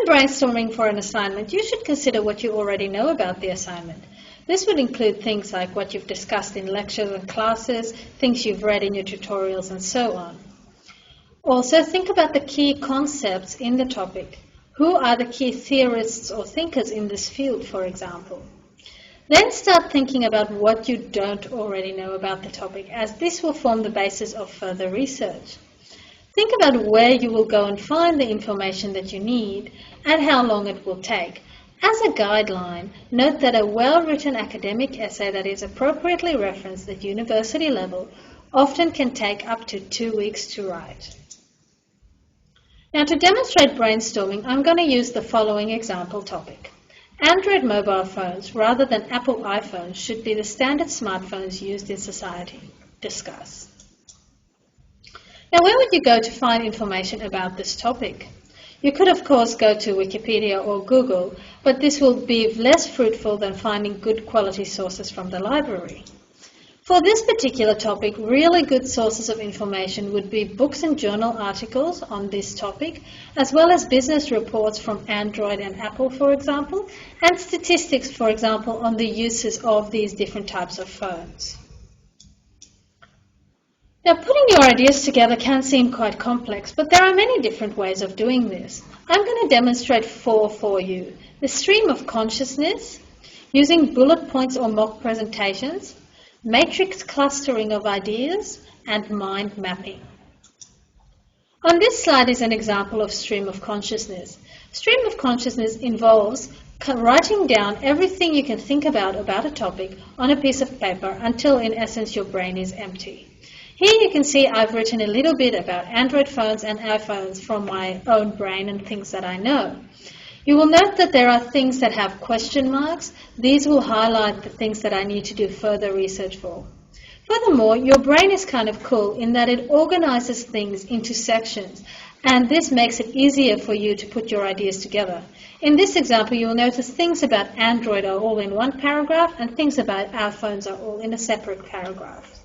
When brainstorming for an assignment, you should consider what you already know about the assignment. This would include things like what you've discussed in lectures and classes, things you've read in your tutorials, and so on. Also, think about the key concepts in the topic. Who are the key theorists or thinkers in this field, for example? Then start thinking about what you don't already know about the topic, as this will form the basis of further research. Think about where you will go and find the information that you need and how long it will take. As a guideline, note that a well-written academic essay that is appropriately referenced at university level often can take up to 2 weeks to write. Now, to demonstrate brainstorming, I'm going to use the following example topic. Android mobile phones rather than Apple iPhones should be the standard smartphones used in society. Discuss. Now, where would you go to find information about this topic? You could, of course, go to Wikipedia or Google, but this will be less fruitful than finding good quality sources from the library. For this particular topic, really good sources of information would be books and journal articles on this topic, as well as business reports from Android and Apple, for example, and statistics, for example, on the uses of these different types of phones. Now, putting your ideas together can seem quite complex, but there are many different ways of doing this. I'm going to demonstrate 4 for you. The stream of consciousness, using bullet points or mock presentations, matrix clustering of ideas, and mind mapping. On this slide is an example of stream of consciousness. Stream of consciousness involves writing down everything you can think about a topic on a piece of paper until, in essence, your brain is empty. Here you can see I've written a little bit about Android phones and iPhones from my own brain and things that I know. You will note that there are things that have question marks. These will highlight the things that I need to do further research for. Furthermore, your brain is kind of cool in that it organizes things into sections, and this makes it easier for you to put your ideas together. In this example, you will notice things about Android are all in one paragraph and things about iPhones are all in a separate paragraph.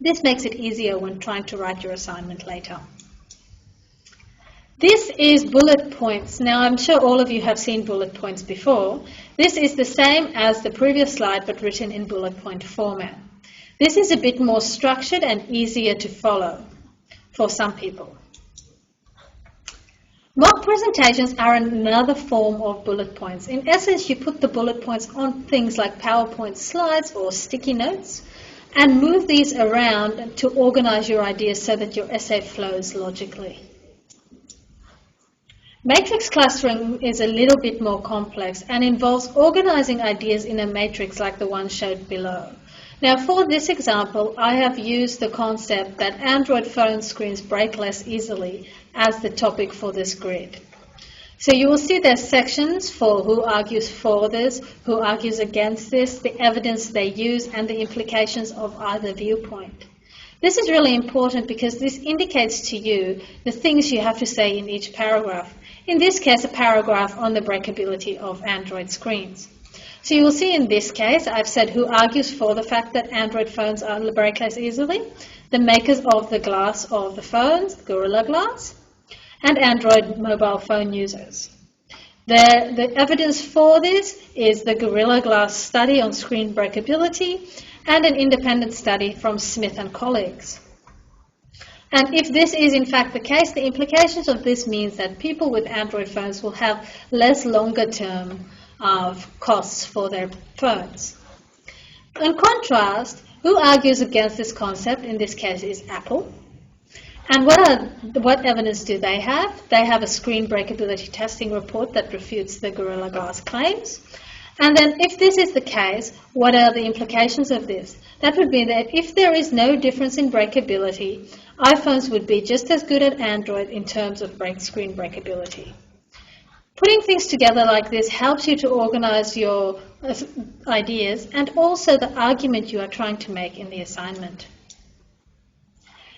This makes it easier when trying to write your assignment later. This is bullet points. Now, I'm sure all of you have seen bullet points before. This is the same as the previous slide, but written in bullet point format. This is a bit more structured and easier to follow for some people. Mock presentations are another form of bullet points. In essence, you put the bullet points on things like PowerPoint slides or sticky notes, and move these around to organize your ideas so that your essay flows logically. Matrix clustering is a little bit more complex and involves organizing ideas in a matrix like the one shown below. Now, for this example, I have used the concept that Android phone screens break less easily as the topic for this grid. So you will see there's sections for who argues for this, who argues against this, the evidence they use, and the implications of either viewpoint. This is really important because this indicates to you the things you have to say in each paragraph. In this case, a paragraph on the breakability of Android screens. So you will see in this case, I've said who argues for the fact that Android phones break less easily, the makers of the glass of the phones, Gorilla Glass, and Android mobile phone users. The evidence for this is the Gorilla Glass study on screen breakability and an independent study from Smith and colleagues. And if this is in fact the case, the implications of this means that people with Android phones will have less longer-term costs for their phones. In contrast, who argues against this concept in this case is Apple. And what evidence do they have? They have a screen breakability testing report that refutes the Gorilla Glass claims. And then if this is the case, what are the implications of this? That would be that if there is no difference in breakability, iPhones would be just as good as Android in terms of screen breakability. Putting things together like this helps you to organize your ideas and also the argument you are trying to make in the assignment.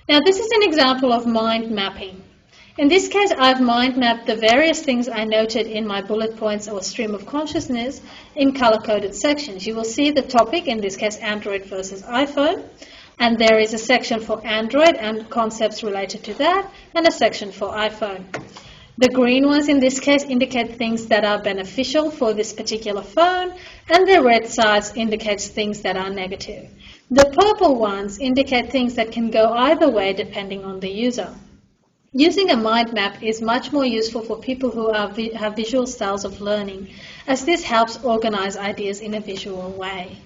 Now, this is an example of mind mapping. In this case, I've mind mapped the various things I noted in my bullet points or stream of consciousness in color-coded sections. You will see the topic, in this case, Android versus iPhone, and there is a section for Android and concepts related to that, and a section for iPhone. The green ones in this case indicate things that are beneficial for this particular phone, and the red sides indicates things that are negative. The purple ones indicate things that can go either way depending on the user. Using a mind map is much more useful for people who have visual styles of learning, as this helps organize ideas in a visual way.